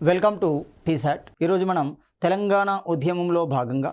Welcome to T-SAT. ఈరోజు మనం తెలంగాణ ఉద్యమంలో భాగంగా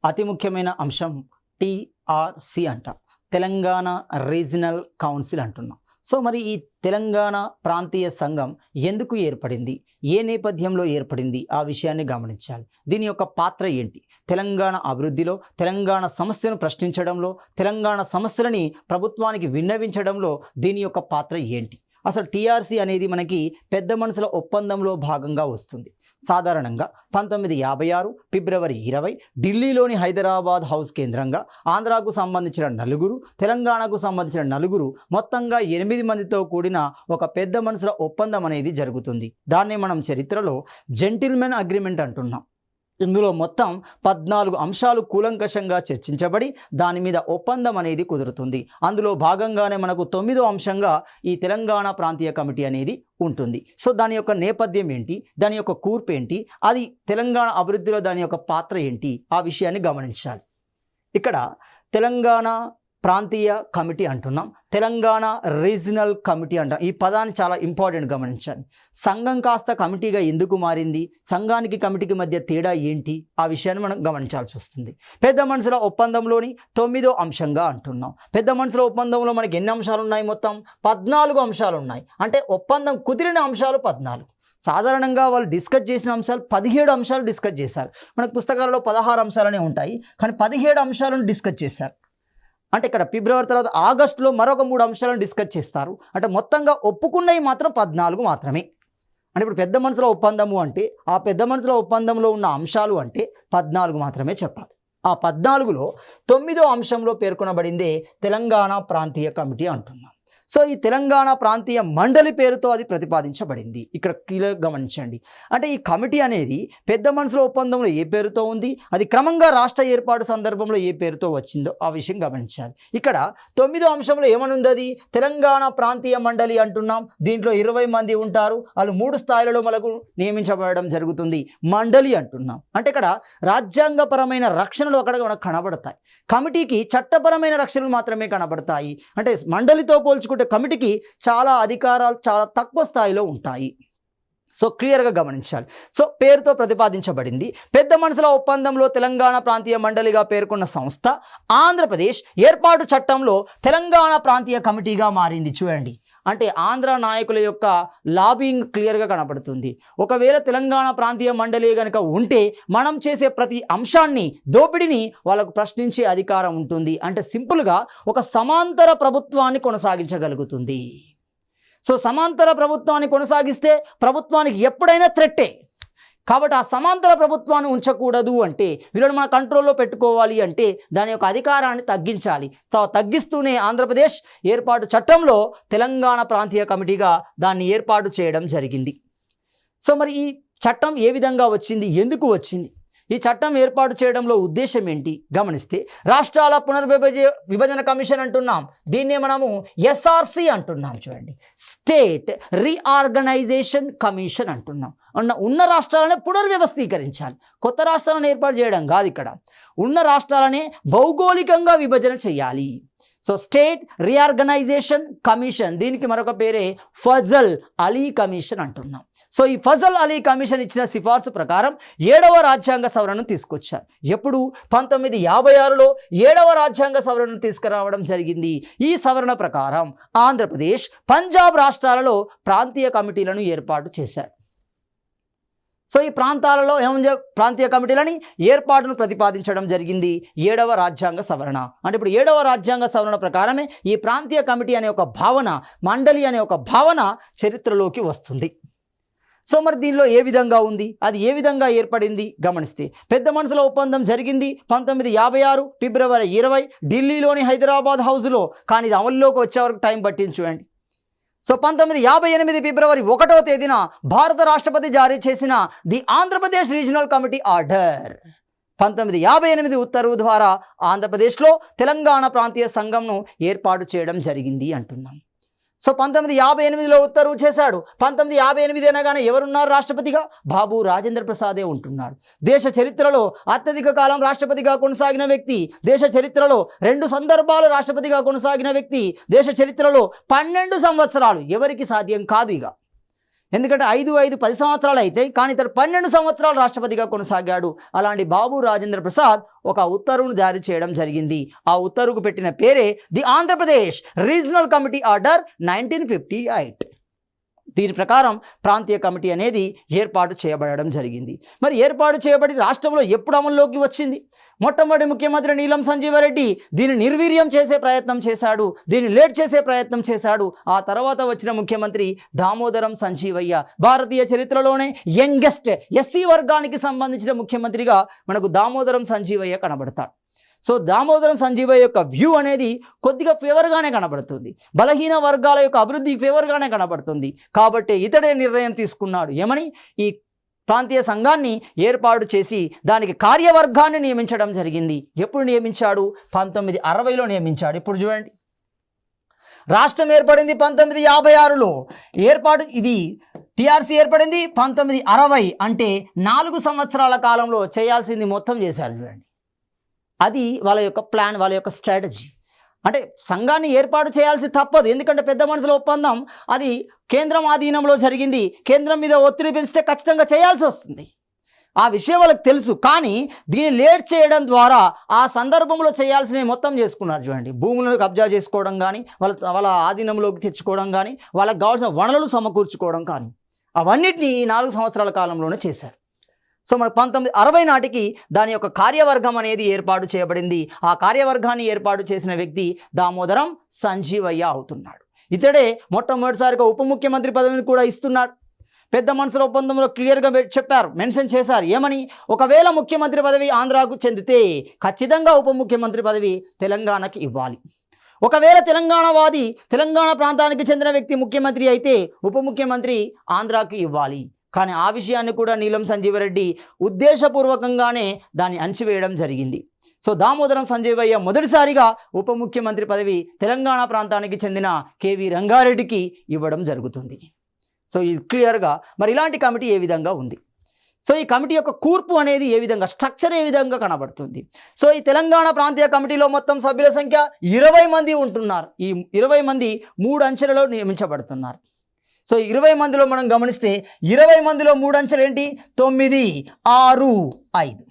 అతి ముఖ్యమైన అంశం టీఆర్సీ అంట, తెలంగాణ రీజనల్ కౌన్సిల్ అంటున్నాం. సో మరి ఈ తెలంగాణ ప్రాంతీయ సంఘం ఎందుకు ఏర్పడింది, ఏ నేపథ్యంలో ఏర్పడింది, ఆ విషయాన్ని గమనించాలి. దీని యొక్క పాత్ర ఏంటి, తెలంగాణ అభివృద్ధిలో, తెలంగాణ సమస్యను ప్రశ్నించడంలో, తెలంగాణ సమస్యలని ప్రభుత్వానికి విన్నవించడంలో దీని యొక్క పాత్ర ఏంటి. అసలు టీఆర్సీ అనేది మనకి పెద్ద మనుషుల ఒప్పందంలో భాగంగా వస్తుంది. సాధారణంగా 1956 ఫిబ్రవరి 20 ఢిల్లీలోని హైదరాబాద్ హౌస్ కేంద్రంగా ఆంధ్రాకు సంబంధించిన 4, తెలంగాణకు సంబంధించిన 4, మొత్తంగా 8 మందితో కూడిన ఒక పెద్ద మనుషుల ఒప్పందం అనేది జరుగుతుంది. దాన్నే మనం చరిత్రలో జెంటిల్మెన్ అగ్రిమెంట్ అంటున్నాం. ఇందులో మొత్తం 14 అంశాలు కూలంకషంగా చర్చించబడి దాని మీద ఒప్పందం అనేది కుదురుతుంది. అందులో భాగంగానే మనకు 9వ అంశంగా ఈ తెలంగాణ ప్రాంతీయ కమిటీ అనేది ఉంటుంది. సో దాని యొక్క నేపథ్యం ఏంటి, దాని యొక్క కూర్పు ఏంటి, అది తెలంగాణ అభివృద్ధిలో దాని యొక్క పాత్ర ఏంటి, ఆ విషయాన్ని గమనించాలి. ఇక్కడ తెలంగాణ ప్రాంతీయ కమిటీ అంటున్నాం, తెలంగాణ రీజనల్ కమిటీ అంటాం. ఈ పదాన్ని చాలా ఇంపార్టెంట్ గమనించాలి. సంఘం కాస్త కమిటీగా ఎందుకు మారింది, సంఘానికి కమిటీకి మధ్య తేడా ఏంటి, ఆ విషయాన్ని మనం గమనించాల్సి వస్తుంది. పెద్ద మనుషుల ఒప్పందంలోని 9వ అంశంగా అంటున్నాం. పెద్ద మనుషుల ఒప్పందంలో మనకి ఎన్ని అంశాలు ఉన్నాయి, మొత్తం 14 అంశాలు ఉన్నాయి. అంటే ఒప్పందం కుదిరిన అంశాలు 14. సాధారణంగా వాళ్ళు డిస్కస్ చేసిన అంశాలు 17 అంశాలు డిస్కస్ చేశారు. మనకు పుస్తకాలలో 16 అంశాలనే ఉంటాయి, కానీ 17 అంశాలను డిస్కస్ చేశారు. అంటే ఇక్కడ ఫిబ్రవరి తర్వాత ఆగస్టులో మరొక 3 అంశాలను డిస్కస్ చేస్తారు. అంటే మొత్తంగా ఒప్పుకున్నవి మాత్రం 14 మాత్రమే. అంటే ఇప్పుడు పెద్ద మనుషుల ఒప్పందము అంటే ఆ పెద్ద మనుషుల ఒప్పందంలో ఉన్న అంశాలు అంటే 14 మాత్రమే చెప్పాలి. ఆ 14లో 9వ అంశంలో పేర్కొనబడిందే తెలంగాణ ప్రాంతీయ కమిటీ అంటున్నాం. సో ఈ తెలంగాణ ప్రాంతీయ మండలి పేరుతో అది ప్రతిపాదించబడింది. ఇక్కడ క్లియర్గా గమనించండి. అంటే ఈ కమిటీ అనేది పెద్ద మనుషుల ఒప్పందంలో ఏ పేరుతో ఉంది, అది క్రమంగా రాష్ట్ర ఏర్పాటు సందర్భంలో ఏ పేరుతో వచ్చిందో ఆ విషయం గమనించాలి. ఇక్కడ 9వ అంశంలో ఏమనుంది, అది తెలంగాణ ప్రాంతీయ మండలి అంటున్నాం. దీంట్లో 20 మంది ఉంటారు. వాళ్ళు 3 స్థాయిలలో మనకు నియమించబడడం జరుగుతుంది. మండలి అంటున్నాం. అంటే ఇక్కడ రాజ్యాంగపరమైన రక్షణలు అక్కడ మనకు కనబడతాయి. కమిటీకి చట్టపరమైన రక్షణలు మాత్రమే కనబడతాయి. అంటే మండలితో పోల్చుకుంటే కమిటీకి చాలా అధికారాలు చాలా తక్కువ స్థాయిలో ఉంటాయి. సో క్లియర్గా గమనించాలి. సో పేరుతో ప్రతిపాదించబడింది. పెద్ద మనుషుల ఒప్పందంలో తెలంగాణ ప్రాంతీయ మండలిగా పేర్కొన్న సంస్థ ఆంధ్రప్రదేశ్ ఏర్పాటు చట్టంలో తెలంగాణ ప్రాంతీయ కమిటీగా మారింది. చూడండి, అంటే ఆంధ్ర నాయకుల యొక్క లాబింగ్ క్లియర్గా కనపడుతుంది. ఒకవేళ తెలంగాణ ప్రాంతీయ మండలి కనుక ఉంటే మనం చేసే ప్రతి అంశాన్ని, దోపిడిని వాళ్ళకు ప్రశ్నించే అధికారం ఉంటుంది. అంటే సింపుల్గా ఒక సమాంతర ప్రభుత్వాన్ని కొనసాగించగలుగుతుంది. సో సమాంతర ప్రభుత్వాన్ని కొనసాగిస్తే ప్రభుత్వానికి ఎప్పుడైనా థ్రెట్టే. కాబట్టి ఆ సమాంతర ప్రభుత్వాన్ని ఉంచకూడదు అంటే, వీళ్ళని మన కంట్రోల్లో పెట్టుకోవాలి అంటే దాని యొక్క అధికారాన్ని తగ్గించాలి. తగ్గిస్తూనే ఆంధ్రప్రదేశ్ ఏర్పాటు చట్టంలో తెలంగాణ ప్రాంతీయ కమిటీగా దాన్ని ఏర్పాటు చేయడం జరిగింది. సో మరి ఈ చట్టం ఏ విధంగా వచ్చింది, ఎందుకు వచ్చింది, ఈ చట్టం ఏర్పాటు చేయడంలో ఉద్దేశం ఏంటి గమనిస్తే, రాష్ట్రాల విభజన కమిషన్ అంటున్నాం. దీన్నే మనము ఎస్ఆర్సి అంటున్నాం. చూడండి, స్టేట్ రీఆర్గనైజేషన్ కమిషన్ అంటున్నాం. ఉన్న రాష్ట్రాలనే పునర్వ్యవస్థీకరించాలి, కొత్త రాష్ట్రాలను ఏర్పాటు చేయడం కాదు. ఇక్కడ ఉన్న రాష్ట్రాలనే భౌగోళికంగా విభజన చేయాలి. సో స్టేట్ రీఆర్గనైజేషన్ కమిషన్, దీనికి మరొక పేరే ఫజల్ అలీ కమిషన్ అంటున్నాం. సో ఈ ఫజల్ అలీ కమిషన్ ఇచ్చిన సిఫార్సు ప్రకారం 7వ రాజ్యాంగ సవరణను తీసుకొచ్చారు. ఎప్పుడు 1956లో 7వ రాజ్యాంగ సవరణను తీసుకురావడం జరిగింది. ఈ సవరణ ప్రకారం ఆంధ్రప్రదేశ్, పంజాబ్ రాష్ట్రాలలో ప్రాంతీయ కమిటీలను ఏర్పాటు చేశారు. సో ఈ ప్రాంతాలలో ప్రాంతీయ కమిటీలని ఏర్పాటును ప్రతిపాదించడం జరిగింది 7వ రాజ్యాంగ సవరణ. అంటే ఇప్పుడు 7వ రాజ్యాంగ సవరణ ప్రకారమే ఈ ప్రాంతీయ కమిటీ అనే ఒక భావన, మండలి అనే ఒక భావన చరిత్రలోకి వస్తుంది. సో మరి దీనిలో ఏ విధంగా ఉంది, అది ఏ విధంగా ఏర్పడింది గమనిస్తే, పెద్ద మనుషుల ఒప్పందం జరిగింది 1956 ఫిబ్రవరి 20 ఢిల్లీలోని హైదరాబాద్ హౌస్లో. కానీ ఇది అమల్లోకి వచ్చే వరకు టైం పట్టింది. చూడండి, సో 1958 ఫిబ్రవరి 1వ తేదీన భారత రాష్ట్రపతి జారీ చేసిన the Andhra Pradesh regional committee order 1958 ఉత్తర్వు ద్వారా ఆంధ్రప్రదేశ్లో తెలంగాణ ప్రాంతీయ సంఘంను ఏర్పాటు చేయడం జరిగింది అంటున్నాం. సో 1958లో ఉత్తర్వు చేశాడు. 1958 అనగానే ఎవరున్నారు రాష్ట్రపతిగా? బాబు రాజేంద్ర ప్రసాదే ఉంటున్నాడు. దేశ చరిత్రలో అత్యధిక కాలం రాష్ట్రపతిగా కొనసాగిన వ్యక్తి, దేశ చరిత్రలో 2 సందర్భాలు రాష్ట్రపతిగా కొనసాగిన వ్యక్తి, దేశ చరిత్రలో 12 సంవత్సరాలు ఎవరికి సాధ్యం కాదు. ఎందుకంటే 5 సంవత్సరాలు అయితే, కానీ ఇతడు 12 సంవత్సరాలు రాష్ట్రపతిగా కొనసాగాడు. అలాంటి బాబు రాజేంద్ర ప్రసాద్ ఒక ఉత్తర్వును జారీ చేయడం జరిగింది. ఆ ఉత్తర్వుకు పెట్టిన పేరే the Andhra Pradesh regional committee order 1958. దీని ప్రకారం ప్రాంతీయ కమిటీ అనేది ఏర్పాటు చేయబడడం జరిగింది. మరి ఏర్పాటు చేయబడి రాష్ట్రంలో ఎప్పుడు అమల్లోకి వచ్చింది? మొట్టమొదటి ముఖ్యమంత్రి నీలం సంజీవరెడ్డి దీన్ని నిర్వీర్యం చేసే ప్రయత్నం చేశాడు, దీన్ని లేట్ చేసే ప్రయత్నం చేశాడు. ఆ తర్వాత వచ్చిన ముఖ్యమంత్రి దామోదరం సంజీవయ్య, భారతీయ చరిత్రలోనే యంగెస్ట్ ఎస్సీ వర్గానికి సంబంధించిన ముఖ్యమంత్రిగా మనకు దామోదరం సంజీవయ్య కనబడతాడు. సో దామోదరం సంజీవయ్య యొక్క వ్యూ అనేది కొద్దిగా ఫేవర్గానే కనబడుతుంది, బలహీన వర్గాల యొక్క అభివృద్ధి ఫేవర్గానే కనబడుతుంది. కాబట్టి ఇతడే నిర్ణయం తీసుకున్నాడు, ఏమని? ఈ ప్రాంతీయ సంఘాన్ని ఏర్పాటు చేసి దానికి కార్యవర్గాన్ని నియమించడం జరిగింది. ఎప్పుడు నియమించాడు? 1960లో నియమించాడు. ఇప్పుడు చూడండి, రాష్ట్రం ఏర్పడింది 1956లో, ఇది టీఆర్సీ ఏర్పడింది 1960. అంటే 4 సంవత్సరాల కాలంలో చేయాల్సింది మొత్తం చేశారు. చూడండి, అది వాళ్ళ యొక్క ప్లాన్, వాళ్ళ యొక్క స్ట్రాటజీ. అంటే సంఘాన్ని ఏర్పాటు చేయాల్సి తప్పదు, ఎందుకంటే పెద్ద మనుషుల ఒప్పందం అది కేంద్రం ఆధీనంలో జరిగింది. కేంద్రం మీద ఒత్తిడి పెంచితే ఖచ్చితంగా చేయాల్సి వస్తుంది, ఆ విషయం వాళ్ళకి తెలుసు. కానీ దీన్ని లేట్ చేయడం ద్వారా ఆ సందర్భంలో చేయాల్సినవి మొత్తం చేసుకున్నారు. చూడండి, భూములను కబ్జా చేసుకోవడం కానీ, వాళ్ళ ఆధీనంలోకి తెచ్చుకోవడం కానీ, వాళ్ళకి కావాల్సిన వనరులు సమకూర్చుకోవడం కానీ, అవన్నిటినీ 4 సంవత్సరాల కాలంలోనే చేశారు. సో మన 1960 నాటికి దాని యొక్క కార్యవర్గం అనేది ఏర్పాటు చేయబడింది. ఆ కార్యవర్గాన్ని ఏర్పాటు చేసిన వ్యక్తి దామోదరం సంజీవయ్య అవుతున్నాడు. ఇతడే మొట్టమొదటిసారిగా ఉప ముఖ్యమంత్రి పదవిని కూడా ఇస్తున్నాడు. పెద్ద మనుషుల ఒప్పందంలో క్లియర్గా చెప్పారు, మెన్షన్ చేశారు, ఏమని? ఒకవేళ ముఖ్యమంత్రి పదవి ఆంధ్రాకు చెందితే ఖచ్చితంగా ఉప ముఖ్యమంత్రి పదవి తెలంగాణకి ఇవ్వాలి. ఒకవేళ తెలంగాణ ప్రాంతానికి చెందిన వ్యక్తి ముఖ్యమంత్రి అయితే ఉప ముఖ్యమంత్రి ఆంధ్రాకి ఇవ్వాలి. కానీ ఆ విషయాన్ని కూడా నీలం సంజీవరెడ్డి ఉద్దేశపూర్వకంగానే దాన్ని అణచివేయడం జరిగింది. సో దామోదరం సంజీవయ్య మొదటిసారిగా ఉప ముఖ్యమంత్రి పదవి తెలంగాణ ప్రాంతానికి చెందిన కేవీ రంగారెడ్డికి ఇవ్వడం జరుగుతుంది. సో ఇది క్లియర్గా మరి ఇలాంటి కమిటీ ఏ విధంగా ఉంది? సో ఈ కమిటీ యొక్క కూర్పు అనేది ఏ విధంగా, స్ట్రక్చర్ ఏ విధంగా కనబడుతుంది? సో ఈ తెలంగాణ ప్రాంతీయ కమిటీలో మొత్తం సభ్యుల సంఖ్య 20 మంది ఉంటున్నారు. ఈ 20 మంది 3 అంచెలలో నియమించబడుతున్నారు. సో 20 మందిలో మనం గమనిస్తే 20 మందిలో 3 అంచెలు ఏంటి? 9, 6, 5.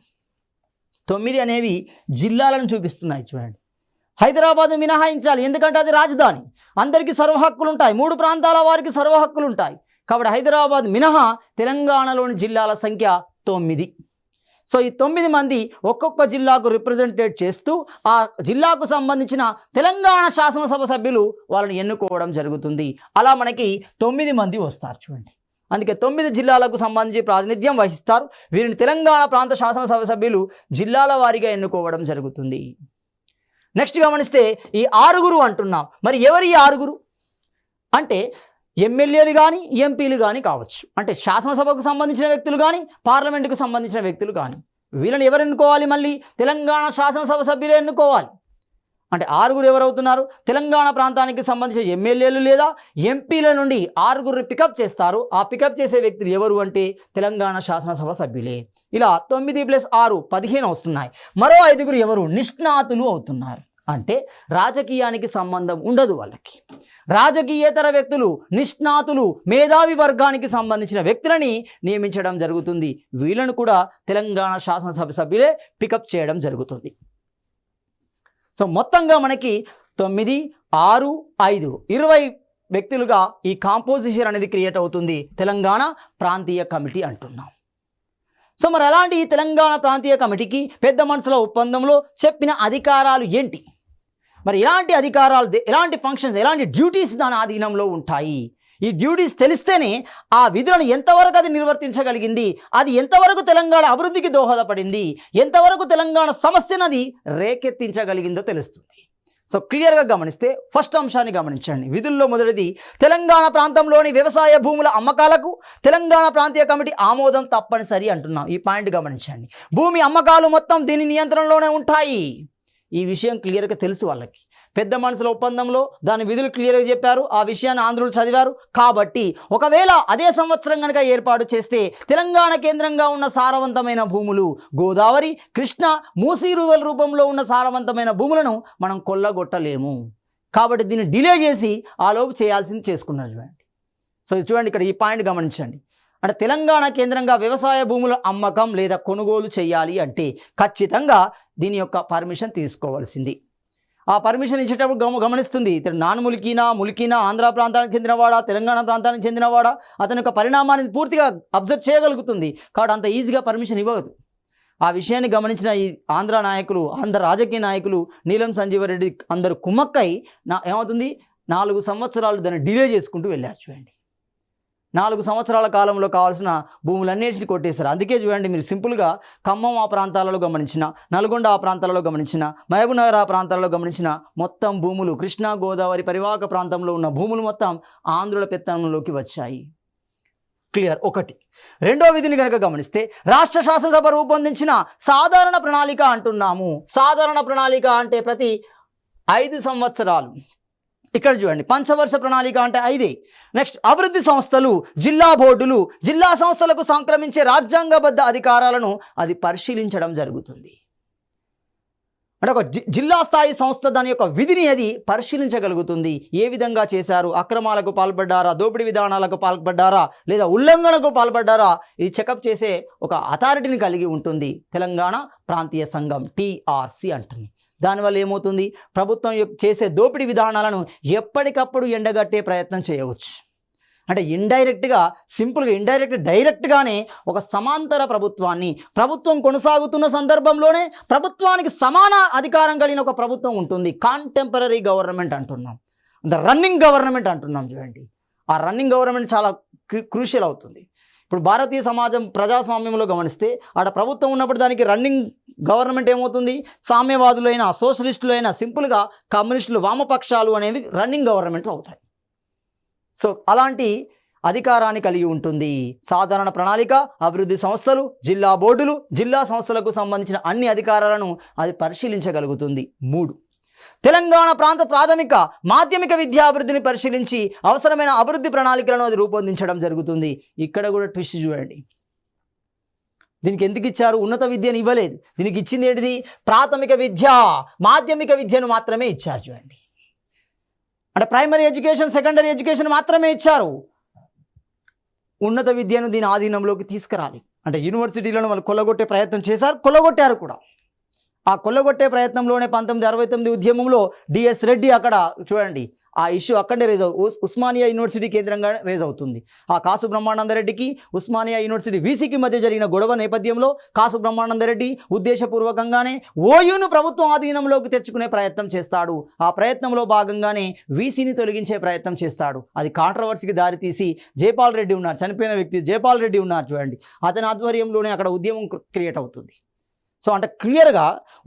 9 అనేవి జిల్లాలను చూపిస్తున్నాయి. చూడండి, హైదరాబాద్ మినహాయించాలి, ఎందుకంటే అది రాజధాని, అందరికీ సర్వ హక్కులు ఉంటాయి, 3 ప్రాంతాల వారికి సర్వ హక్కులు ఉంటాయి. కాబట్టి హైదరాబాద్ మినహా తెలంగాణలోని జిల్లాల సంఖ్య 9. సో ఈ 9 మంది ఒక్కొక్క జిల్లాకు రిప్రజెంటేట్ చేస్తూ ఆ జిల్లాకు సంబంధించిన తెలంగాణ శాసనసభ సభ్యులు వాళ్ళని ఎన్నుకోవడం జరుగుతుంది. అలా మనకి 9 మంది వస్తారు. చూడండి, అందుకే 9 జిల్లాలకు సంబంధించి ప్రాతినిధ్యం వహిస్తారు. వీరిని తెలంగాణ ప్రాంత శాసనసభ సభ్యులు జిల్లాల వారీగా ఎన్నుకోవడం జరుగుతుంది. నెక్స్ట్ గమనిస్తే ఈ 6 అంటున్నాం. మరి ఎవరు ఈ 6? అంటే ఎమ్మెల్యేలు కానీ ఎంపీలు కానీ కావచ్చు, అంటే శాసనసభకు సంబంధించిన వ్యక్తులు కానీ పార్లమెంటుకు సంబంధించిన వ్యక్తులు కానీ. వీళ్ళని ఎవరు ఎన్నుకోవాలి? మళ్ళీ తెలంగాణ శాసనసభ సభ్యులే ఎన్నుకోవాలి. అంటే 6 ఎవరవుతున్నారు? తెలంగాణ ప్రాంతానికి సంబంధించిన ఎమ్మెల్యేలు లేదా ఎంపీల నుండి 6 పికప్ చేస్తారు. ఆ పికప్ చేసే వ్యక్తులు ఎవరు అంటే తెలంగాణ శాసనసభ సభ్యులే. ఇలా 9 + 6 15 వస్తున్నాయి. మరో 5 ఎవరు? నిష్ణాతులు అవుతున్నారు. అంటే రాజకీయానికి సంబంధం ఉండదు వాళ్ళకి, రాజకీయేతర వ్యక్తులు, నిష్ణాతులు, మేధావి వర్గానికి సంబంధించిన వ్యక్తులని నియమించడం జరుగుతుంది. వీళ్ళను కూడా తెలంగాణ శాసనసభ సభ్యులే పికప్ చేయడం జరుగుతుంది. సో మొత్తంగా మనకి 9, 6, 5 20 వ్యక్తులుగా ఈ కాంపోజిషన్ అనేది క్రియేట్ అవుతుంది. తెలంగాణ ప్రాంతీయ కమిటీ అంటున్నాం. సో మరి అలాంటి తెలంగాణ ప్రాంతీయ కమిటీకి పెద్ద మనుషుల ఒప్పందంలో చెప్పిన అధికారాలు ఏంటి? మరి ఎలాంటి అధికారాలు, ఎలాంటి ఫంక్షన్స్, ఎలాంటి డ్యూటీస్ దాని ఆధీనంలో ఉంటాయి? ఈ డ్యూటీస్ తెలిస్తేనే ఆ విధులను ఎంతవరకు అది నిర్వర్తించగలిగింది, అది ఎంతవరకు తెలంగాణ అభివృద్ధికి దోహదపడింది, ఎంతవరకు తెలంగాణ సమస్యను అది రేకెత్తించగలిగిందో తెలుస్తుంది. సో క్లియర్గా గమనిస్తే ఫస్ట్ అంశాన్ని గమనించండి. విధుల్లో మొదటిది, తెలంగాణ ప్రాంతంలోని వ్యవసాయ భూముల అమ్మకాలకు తెలంగాణ ప్రాంతీయ కమిటీ ఆమోదం తప్పనిసరి అంటున్నాం. ఈ పాయింట్ గమనించండి. భూమి అమ్మకాలు మొత్తం దీని నియంత్రణలోనే ఉంటాయి. ఈ విషయం క్లియర్గా తెలుసు వాళ్ళకి. పెద్ద మనుషుల ఒప్పందంలో దాని విధులు క్లియర్గా చెప్పారు, ఆ విషయాన్ని ఆంధ్రులు చదివారు. కాబట్టి ఒకవేళ అదే సంవత్సరం కనుక ఏర్పాటు చేస్తే తెలంగాణ కేంద్రంగా ఉన్న సారవంతమైన భూములు, గోదావరి, కృష్ణ, మూసీ రువల్ రూపంలో ఉన్న సారవంతమైన భూములను మనం కొల్లగొట్టలేము. కాబట్టి దీన్ని డిలే చేసి ఆ లోపు చేయాల్సింది చేసుకున్నారు. చూడండి, సో చూడండి ఇక్కడ ఈ పాయింట్ గమనించండి. అంటే తెలంగాణ కేంద్రంగా వ్యవసాయ భూముల అమ్మకం లేదా కొనుగోలు చేయాలి అంటే ఖచ్చితంగా దీని యొక్క పర్మిషన్ తీసుకోవాల్సింది. ఆ పర్మిషన్ ఇచ్చేటప్పుడు గమనిస్తుంది ఇతడు ములికీనా ఆంధ్ర ప్రాంతానికి చెందినవాడా, తెలంగాణ ప్రాంతానికి చెందినవాడా, అతని యొక్క పరిణామాన్ని పూర్తిగా అబ్జర్వ్ చేయగలుగుతుంది. కాబట్టి అంత ఈజీగా పర్మిషన్ ఇవ్వదు. ఆ విషయాన్ని గమనించిన ఈ ఆంధ్ర నాయకులు, ఆంధ్ర రాజకీయ నాయకులు నీలం సంజీవరెడ్డి అందరూ కుమ్మక్కై ఏమవుతుంది 4 సంవత్సరాలు దాన్ని డిలే చేసుకుంటూ వెళ్ళారు. చూడండి 4 సంవత్సరాల కాలంలో కావాల్సిన భూములన్నిటిని కొట్టేశారు. అందుకే చూడండి మీరు సింపుల్గా ఖమ్మం ఆ ప్రాంతాలలో గమనించిన, నల్గొండ ఆ ప్రాంతాలలో గమనించిన, మహబూబ్నగర్ ఆ ప్రాంతాలలో గమనించిన మొత్తం భూములు కృష్ణా గోదావరి పరివాహక ప్రాంతంలో ఉన్న భూములు మొత్తం ఆంధ్రుల పెత్తనంలోకి వచ్చాయి. క్లియర్. ఒకటి. రెండో విధిని కనుక గమనిస్తే రాష్ట్ర శాసనసభ రూపొందించిన సాధారణ ప్రణాళిక అంటున్నాము. సాధారణ ప్రణాళిక అంటే ప్రతి 5 సంవత్సరాలు. ఇక్కడ చూడండి పంచవర్ష ప్రణాళిక అంటే 5. నెక్స్ట్ అభివృద్ధి సంస్థలు, జిల్లా బోర్డులు, జిల్లా సంస్థలకు సంక్రమించే రాజ్యాంగబద్ధ అధికారాలను అది పరిశీలించడం జరుగుతుంది. అంటే ఒక జిల్లా స్థాయి సంస్థ దాని యొక్క విధిని అది పరిశీలించగలుగుతుంది. ఏ విధంగా చేశారు, అక్రమాలకు పాల్పడ్డారా, దోపిడీ విధానాలకు పాల్పడ్డారా, లేదా ఉల్లంఘనకు పాల్పడ్డారా, ఇది చెకప్ చేసే ఒక అథారిటీని కలిగి ఉంటుంది తెలంగాణ ప్రాంతీయ సంఘం, TRC అంటుంది. దానివల్ల ఏమవుతుంది, ప్రభుత్వం చేసే దోపిడీ విధానాలను ఎప్పటికప్పుడు ఎండగట్టే ప్రయత్నం చేయవచ్చు. అంటే ఇండైరెక్ట్గా, సింపుల్గా డైరెక్ట్గానే ఒక సమాంతర ప్రభుత్వం కొనసాగుతున్న సందర్భంలోనే ప్రభుత్వానికి సమాన అధికారం కలిగిన ఒక ప్రభుత్వం ఉంటుంది. కాంటెంపరీ గవర్నమెంట్ అంటున్నాం, రన్నింగ్ గవర్నమెంట్ అంటున్నాం. చూడండి ఆ రన్నింగ్ గవర్నమెంట్ చాలా క్రూషియల్ అవుతుంది. ఇప్పుడు భారతీయ సమాజం ప్రజాస్వామ్యంలో గమనిస్తే ఆడ ప్రభుత్వం ఉన్నప్పుడు దానికి రన్నింగ్ గవర్నమెంట్ ఏమవుతుంది, సామ్యవాదులైన, సోషలిస్టులైన, సింపుల్గా కమ్యూనిస్టులు, వామపక్షాలు అనేవి రన్నింగ్ గవర్నమెంట్ అవుతాయి. సో అలాంటి అధికారాన్ని కలిగి ఉంటుంది. సాధారణ ప్రణాళిక, అభివృద్ధి సంస్థలు, జిల్లా బోర్డులు, జిల్లా సంస్థలకు సంబంధించిన అన్ని అధికారాలను అది పరిశీలించగలుగుతుంది. 3. తెలంగాణ ప్రాంత ప్రాథమిక మాధ్యమిక విద్యాభివృద్ధిని పరిశీలించి అవసరమైన అభివృద్ధి ప్రణాళికలను అది రూపొందించడం జరుగుతుంది. ఇక్కడ కూడా ట్విస్ట్ చూడండి. దీనికి ఎందుకు ఇచ్చారు, ఉన్నత విద్యను ఇవ్వలేదు. దీనికి ఇచ్చింది ఏంటిది, ప్రాథమిక విద్య, మాధ్యమిక విద్యను మాత్రమే ఇచ్చారు. చూడండి అంటే ప్రైమరీ ఎడ్యుకేషన్, సెకండరీ ఎడ్యుకేషన్ మాత్రమే ఇచ్చారు. ఉన్నత విద్యను దీని ఆధీనంలోకి తీసుకురాలి. అంటే యూనివర్సిటీలను వాళ్ళు కొల్లగొట్టే ప్రయత్నం చేశారు, కొల్లగొట్టారు కూడా. ఆ కొల్లగొట్టే ప్రయత్నంలోనే 1969 ఉద్యమంలో DS రెడ్డి అక్కడ చూడండి ఆ ఇష్యూ అక్కడే ఉస్మానియా యూనివర్సిటీ కేంద్రంగా రేజ్ అవుతుంది. ఆ కాసు బ్రహ్మానందరెడ్డికి ఉస్మానియా యూనివర్సిటీ వీసీకి మధ్య జరిగిన గొడవ నేపథ్యంలో కాసు బ్రహ్మానందరెడ్డి ఉద్దేశపూర్వకంగానే ఓయూను ప్రభుత్వం ఆధీనంలోకి తెచ్చుకునే ప్రయత్నం చేస్తాడు. ఆ ప్రయత్నంలో భాగంగానే వీసీని తొలగించే ప్రయత్నం చేస్తాడు. అది కాంట్రవర్సీకి దారితీసి జైపాల్ రెడ్డి ఉన్నారు, చనిపోయిన వ్యక్తి జైపాల్ రెడ్డి ఉన్నారు చూడండి, అతని ఆధ్వర్యంలోనే అక్కడ ఉద్యమం క్రియేట్ అవుతుంది. సో అంటే క్లియర్గా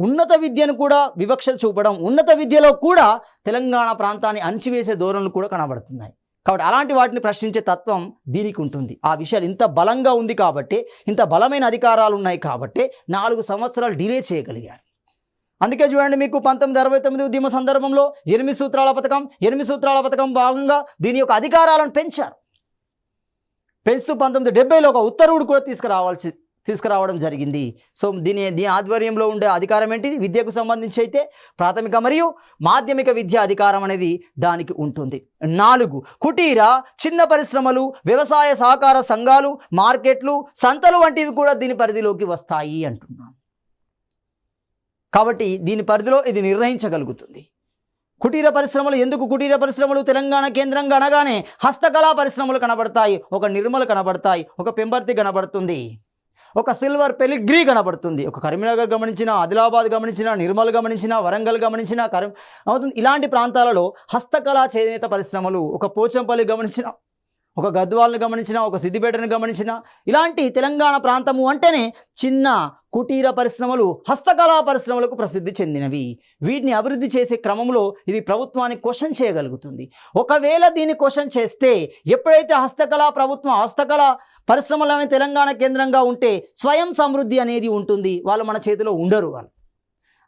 ఉన్నత విద్యను కూడా వివక్ష చూపడం, ఉన్నత విద్యలో కూడా తెలంగాణ ప్రాంతాన్ని అణచివేసే ధోరణులు కూడా కనబడుతున్నాయి. కాబట్టి అలాంటి వాటిని ప్రశ్నించే తత్వం దీనికి ఉంటుంది. ఆ విషయాలు ఇంత బలంగా ఉంది కాబట్టి, ఇంత బలమైన అధికారాలు ఉన్నాయి కాబట్టి 4 సంవత్సరాలు డిలే చేయగలిగారు. అందుకే చూడండి మీకు 1969 ఉద్యమ సందర్భంలో 8 సూత్రాల పథకం భాగంగా దీని యొక్క అధికారాలను పెంచారు. పెంచుతూ 1970లో ఒక ఉత్తర్వుడు కూడా తీసుకురావడం జరిగింది. సో దీని ఆధ్వర్యంలో ఉండే అధికారం ఏంటిది, విద్యకు సంబంధించి అయితే ప్రాథమిక మరియు మాధ్యమిక విద్య అధికారం అనేది దానికి ఉంటుంది. 4 కుటీర, చిన్న పరిశ్రమలు, వ్యవసాయ సహకార సంఘాలు, మార్కెట్లు, సంతలు వంటివి కూడా దీని పరిధిలోకి వస్తాయి అంటున్నాం. కాబట్టి దీని పరిధిలో ఇది నిర్వహించగలుగుతుంది. కుటీర పరిశ్రమలు, ఎందుకు కుటీర పరిశ్రమలు, తెలంగాణ కేంద్రంగా అనగానే హస్తకళా పరిశ్రమలు కనబడతాయి, ఒక నిర్మల్ కనబడతాయి, ఒక పెంబర్తి కనబడుతుంది, ఒక సిల్వర్ పెలిగ్రీ కనబడుతుంది, ఒక కరీంనగర్ గమనించిన, ఆదిలాబాద్ గమనించిన, నిర్మల్ గమనించిన, వరంగల్ గమనించిన అవుతుంది. ఇలాంటి ప్రాంతాలలో హస్తకళా చేనేత పరిశ్రమలు, ఒక పోచంపల్లి గమనించిన, ఒక గద్వాలను గమనించిన, ఒక సిద్దిపేటను గమనించిన, ఇలాంటి తెలంగాణ ప్రాంతము అంటేనే చిన్న కుటీర పరిశ్రమలు, హస్తకళా పరిశ్రమలకు ప్రసిద్ధి చెందినవి. వీటిని అభివృద్ధి చేసే క్రమంలో ఇది ప్రభుత్వాన్ని క్వశ్చన్ చేయగలుగుతుంది. ఒకవేళ దీన్ని క్వశ్చన్ చేస్తే, ఎప్పుడైతే హస్తకళా పరిశ్రమలని తెలంగాణ కేంద్రంగా ఉంటే స్వయం సమృద్ధి అనేది ఉంటుంది. వాళ్ళు మన చేతిలో ఉండరు వాళ్ళు.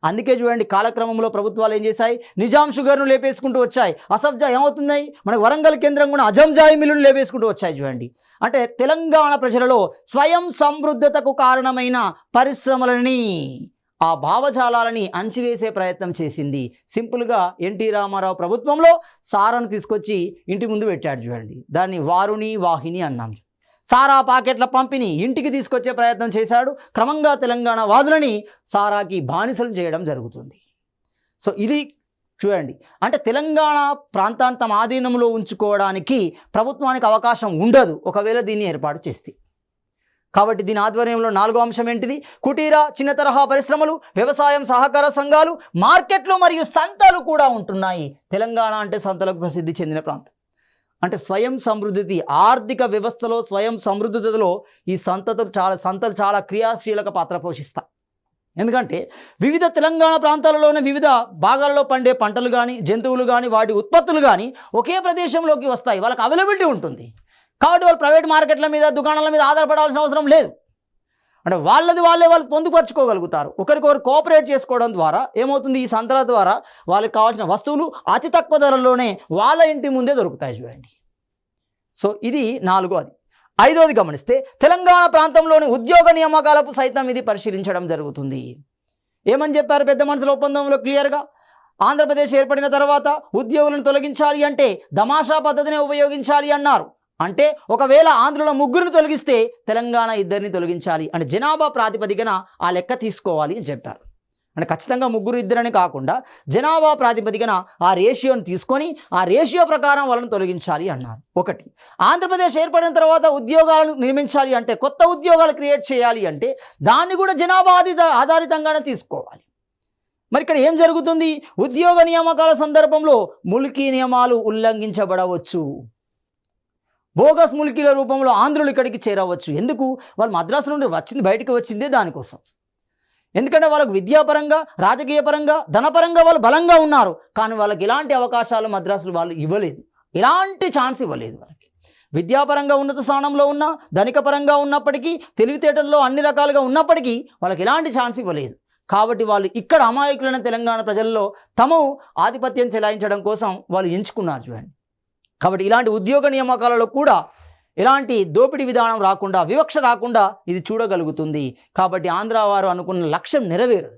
అందుకే చూడండి కాలక్రమంలో ప్రభుత్వాలు ఏం చేశాయి, నిజాం షుగర్ను లేపేసుకుంటూ వచ్చాయి. అసబ్జా ఏమవుతున్నాయి, మనకు వరంగల్ కేంద్రం కూడా అజంజాయి మిల్లును లేపేసుకుంటూ వచ్చాయి. చూడండి అంటే తెలంగాణ ప్రజలలో స్వయం సమృద్ధతకు కారణమైన పరిశ్రమలని ఆ భావజాలాలని అణచివేసే ప్రయత్నం చేసింది. సింపుల్గా ఎన్టీ రామారావు ప్రభుత్వంలో సారాను తీసుకొచ్చి ఇంటి ముందు పెట్టాడు చూడండి, దాన్ని వారుణి వాహిని అన్నాం. సారా పాకెట్ల పంపిణీ ఇంటికి తీసుకొచ్చే ప్రయత్నం చేశాడు. క్రమంగా తెలంగాణ వాదులని సారాకి బానిసలు చేయడం జరుగుతుంది. సో ఇది చూడండి, అంటే తెలంగాణ ప్రాంతాన్ని తమ ఆధీనంలో ఉంచుకోవడానికి ప్రభుత్వానికి అవకాశం ఉండదు ఒకవేళ దీన్ని ఏర్పాటు చేస్తే. కాబట్టి దీని ఆధ్వర్యంలో 4వ అంశం ఏంటిది? కుటీర చిన్న తరహా పరిశ్రమలు, వ్యవసాయం, సహకార సంఘాలు, మార్కెట్లు మరియు సంతలు కూడా ఉంటున్నాయి. తెలంగాణ అంటే సంతలకు ప్రసిద్ధి చెందిన ప్రాంతం. అంటే స్వయం సమృద్ధి, ఆర్థిక వ్యవస్థలో స్వయం సమృద్ధిలో ఈ సంతలు చాలా క్రియాశీలక పాత్ర పోషిస్తాయి. ఎందుకంటే వివిధ తెలంగాణ ప్రాంతాలలోని వివిధ భాగాల్లో పండే పంటలు కానీ, జంతువులు కానీ, వాటి ఉత్పత్తులు కానీ ఒకే ప్రదేశంలోకి వస్తాయి. వాళ్ళకి అవైలబిలిటీ ఉంటుంది. కాబట్టి వాళ్ళు ప్రైవేట్ మార్కెట్ల మీద, దుకాణాల మీద ఆధారపడాల్సిన అవసరం లేదు. అంటే వాళ్ళు పొందుపరుచుకోగలుగుతారు. ఒకరికొకరు కోఆపరేట్ చేసుకోవడం ద్వారా ఏమవుతుంది, ఈ సంతల ద్వారా వాళ్ళకి కావాల్సిన వస్తువులు అతి తక్కువ ధరల్లోనే వాళ్ళ ఇంటి ముందే దొరుకుతాయి చూడండి. సో ఇది 4వది. 5వది గమనిస్తే తెలంగాణ ప్రాంతంలోని ఉద్యోగ నియామకాలకు సైతం ఇది పరిశీలించడం జరుగుతుంది. ఏమని చెప్పారు పెద్ద మనుషుల ఒప్పందంలో క్లియర్గా? ఆంధ్రప్రదేశ్ ఏర్పడిన తర్వాత ఉద్యోగులను తొలగించాలి అంటే దమాషా పద్ధతిని ఉపయోగించాలి అన్నారు. అంటే ఒకవేళ ఆంధ్రుల 3ని తొలగిస్తే తెలంగాణ 2ని తొలగించాలి, అంటే జనాభా ప్రాతిపదికన ఆ లెక్క తీసుకోవాలి అని చెప్పారు. అంటే ఖచ్చితంగా 3, 2 కాకుండా జనాభా ప్రాతిపదికన ఆ రేషియోని తీసుకొని ఆ రేషియో ప్రకారం వాళ్ళని తొలగించాలి అన్నారు. 1. ఆంధ్రప్రదేశ్ ఏర్పడిన తర్వాత ఉద్యోగాలను నియమించాలి అంటే, కొత్త ఉద్యోగాలు క్రియేట్ చేయాలి అంటే దాన్ని కూడా జనాభా ఆధారితంగానే తీసుకోవాలి. మరి ఇక్కడ ఏం జరుగుతుంది? ఉద్యోగ నియామకాల సందర్భంలో ముల్కీ నియమాలు ఉల్లంఘించబడవచ్చు. బోగస్ ముల్కీల రూపంలో ఆంధ్రులు ఇక్కడికి చేరవచ్చు. ఎందుకు? వాళ్ళు మద్రాసు నుండి బయటికి వచ్చిందే దానికోసం. ఎందుకంటే వాళ్ళకు విద్యాపరంగా, రాజకీయ పరంగా, ధనపరంగా వాళ్ళు బలంగా ఉన్నారు. కానీ వాళ్ళకి ఎలాంటి అవకాశాలు మద్రాసులు వాళ్ళు ఇవ్వలేదు, ఎలాంటి ఛాన్స్ ఇవ్వలేదు. వాళ్ళకి విద్యాపరంగా ఉన్నత స్థానంలో ఉన్న, ధనిక పరంగా ఉన్నప్పటికీ, తెలివితేటల్లో అన్ని రకాలుగా ఉన్నప్పటికీ వాళ్ళకి ఎలాంటి ఛాన్స్ ఇవ్వలేదు. కాబట్టి వాళ్ళు ఇక్కడ అమాయకులైన తెలంగాణ ప్రజల్లో తమ ఆధిపత్యం చెలాయించడం కోసం వాళ్ళు ఎంచుకున్నారు చూడండి. కాబట్టి ఇలాంటి ఉద్యోగ నియామకాలలో కూడా ఎలాంటి దోపిడీ విధానం రాకుండా, వివక్ష రాకుండా ఇది చూడగలుగుతుంది. కాబట్టి ఆంధ్ర వారు అనుకున్న లక్ష్యం నెరవేరదు.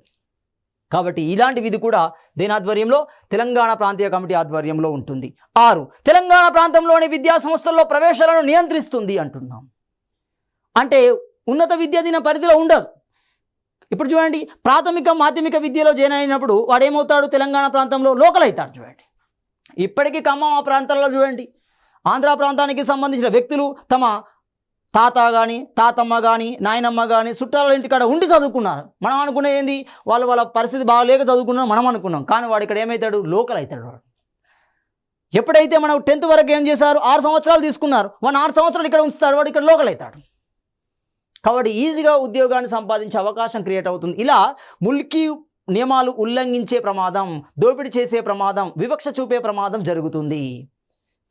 కాబట్టి ఇలాంటి విధి కూడా దేని ఆధ్వర్యంలో? తెలంగాణ ప్రాంతీయ కమిటీ ఆధ్వర్యంలో ఉంటుంది. 6. తెలంగాణ ప్రాంతంలోని విద్యా సంస్థల్లో ప్రవేశాలను నియంత్రిస్తుంది అంటున్నాం. అంటే ఉన్నత విద్య దీని పరిధిలో ఉండదు. ఇప్పుడు చూడండి, ప్రాథమిక మాధ్యమిక విద్యలో జాయిన్ అయినప్పుడు వాడు ఏమవుతాడు? తెలంగాణ ప్రాంతంలో లోకల్ అవుతాడు చూడండి. ఇప్పటికీ ఖమ్మం ఆ ప్రాంతాల్లో చూడండి, ఆంధ్ర ప్రాంతానికి సంబంధించిన వ్యక్తులు తమ తాత కానీ, తాతమ్మ కానీ, నాయనమ్మ కానీ చుట్టాల ఇంటికాడ ఉండి చదువుకున్నారు. మనం అనుకునేది ఏంది? వాళ్ళ పరిస్థితి బాగలేక చదువుకున్నాం మనం అనుకున్నాం. కానీ వాడు ఇక్కడ ఏమవుతాడు? లోకల్ అవుతాడు వాడు. ఎప్పుడైతే మనం 10th వరకు ఏం చేశారు? 6 సంవత్సరాలు తీసుకున్నారు. 6 సంవత్సరాలు ఇక్కడ ఉంచుతాడు, వాడు ఇక్కడ లోకల్ అవుతాడు. కాబట్టి ఈజీగా ఉద్యోగాన్ని సంపాదించే అవకాశం క్రియేట్ అవుతుంది. ఇలా ముల్కీ నియమాలు ఉల్లంఘించే ప్రమాదం, దోపిడీ చేసే ప్రమాదం, వివక్ష చూపే ప్రమాదం జరుగుతుంది.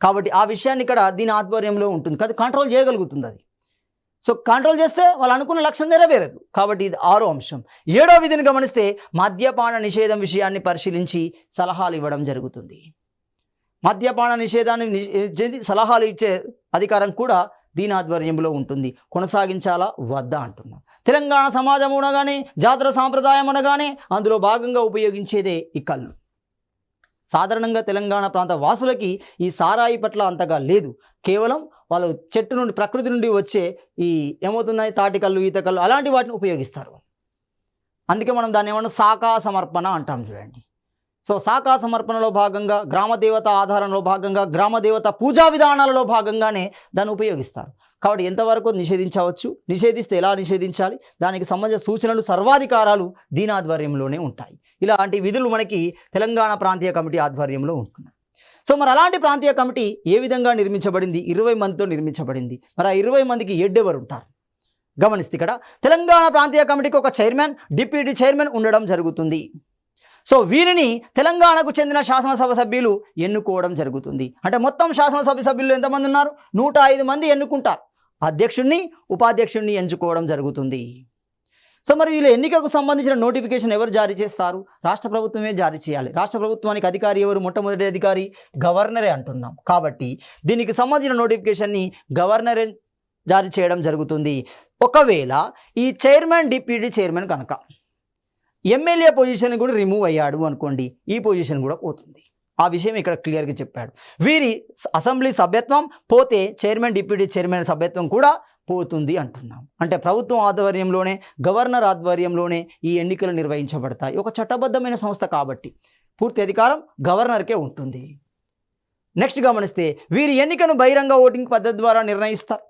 కాబట్టి ఆ విషయాన్ని ఇక్కడ దీని ఆధ్వర్యంలో ఉంటుంది. కానీ కంట్రోల్ చేయగలుగుతుంది అది. సో కంట్రోల్ చేస్తే వాళ్ళు అనుకున్న లక్ష్యం నెరవేరదు. కాబట్టి ఇది 6వ అంశం. 7వ విధిని గమనిస్తే మద్యపాన నిషేధం విషయాన్ని పరిశీలించి సలహాలు ఇవ్వడం జరుగుతుంది. మద్యపాన నిషేధాన్ని సలహాలు ఇచ్చే అధికారం కూడా దీని ఆధ్వర్యంలో ఉంటుంది. కొనసాగించాలా వద్దా అంటున్నాం. తెలంగాణ సమాజం అనగానే, జాతర సాంప్రదాయం అనగానే అందులో భాగంగా ఉపయోగించేదే ఈ కళ్ళు. సాధారణంగా తెలంగాణ ప్రాంత వాసులకి ఈ సారాయి పట్ల అంతగా లేదు. కేవలం వాళ్ళు చెట్టు నుండి, ప్రకృతి నుండి వచ్చే ఈ ఏమవుతున్నాయి, తాటికల్లు, ఈతకల్లు అలాంటి వాటిని ఉపయోగిస్తారు. అందుకే మనం దాన్ని ఏమన్నా శాఖా సమర్పణ అంటాం చూడండి. సో శాఖా సమర్పణలో భాగంగా, గ్రామదేవత ఆధారంలో భాగంగా, గ్రామదేవత పూజా విధానాలలో భాగంగానే దాన్ని ఉపయోగిస్తారు. కాబట్టి ఎంతవరకు నిషేధించవచ్చు, నిషేధిస్తే ఎలా నిషేధించాలి, దానికి సంబంధించిన సూచనలు, సర్వాధికారాలు దీని ఆధ్వర్యంలోనే ఉంటాయి. ఇలాంటి విధులు మనకి తెలంగాణ ప్రాంతీయ కమిటీ ఆధ్వర్యంలో ఉంటున్నాయి. సో మరి అలాంటి ప్రాంతీయ కమిటీ ఏ విధంగా నిర్మించబడింది? 20 మందితో నిర్మించబడింది. మరి ఆ 20 మందికి ఎవరు ఉంటారు గమనిస్తే, ఇక్కడ తెలంగాణ ప్రాంతీయ కమిటీకి ఒక చైర్మన్, డిప్యూటీ చైర్మన్ ఉండడం జరుగుతుంది. సో వీరిని తెలంగాణకు చెందిన శాసనసభ సభ్యులు ఎన్నుకోవడం జరుగుతుంది. అంటే మొత్తం శాసనసభ సభ్యులు ఎంతమంది ఉన్నారు? 105 మంది ఎన్నుకుంటారు. అధ్యక్షుడిని, ఉపాధ్యక్షుడిని ఎంచుకోవడం జరుగుతుంది. సో మరి వీళ్ళ ఎన్నికకు సంబంధించిన నోటిఫికేషన్ ఎవరు జారీ చేస్తారు? రాష్ట్ర ప్రభుత్వమే జారీ చేయాలి. రాష్ట్ర ప్రభుత్వానికి అధికారి ఎవరు? మొట్టమొదటి అధికారి గవర్నరే అంటున్నాం. కాబట్టి దీనికి సంబంధించిన నోటిఫికేషన్ని గవర్నరే జారీ చేయడం జరుగుతుంది. ఒకవేళ ఈ చైర్మన్, డిప్యూటీ చైర్మన్ కనుక ఎమ్మెల్యే పొజిషన్ కూడా రిమూవ్ అయ్యాడు అనుకోండి, ఈ పొజిషన్ కూడా పోతుంది. ఆ విషయం ఇక్కడ క్లియర్గా చెప్పాడు. వీరి అసెంబ్లీ సభ్యత్వం పోతే చైర్మన్ డిప్యూటీ చైర్మన్ సభ్యత్వం కూడా పోతుంది అంటున్నాం. అంటే ప్రభుత్వం ఆధ్వర్యంలోనే, గవర్నర్ ఆధ్వర్యంలోనే ఈ ఎన్నికలు నిర్వహించబడతాయి. ఒక చట్టబద్ధమైన సంస్థ కాబట్టి పూర్తి అధికారం గవర్నర్కే ఉంటుంది. నెక్స్ట్ గమనిస్తే వీరి ఎన్నికను బహిరంగ ఓటింగ్ పద్ధతి ద్వారా నిర్ణయిస్తారు.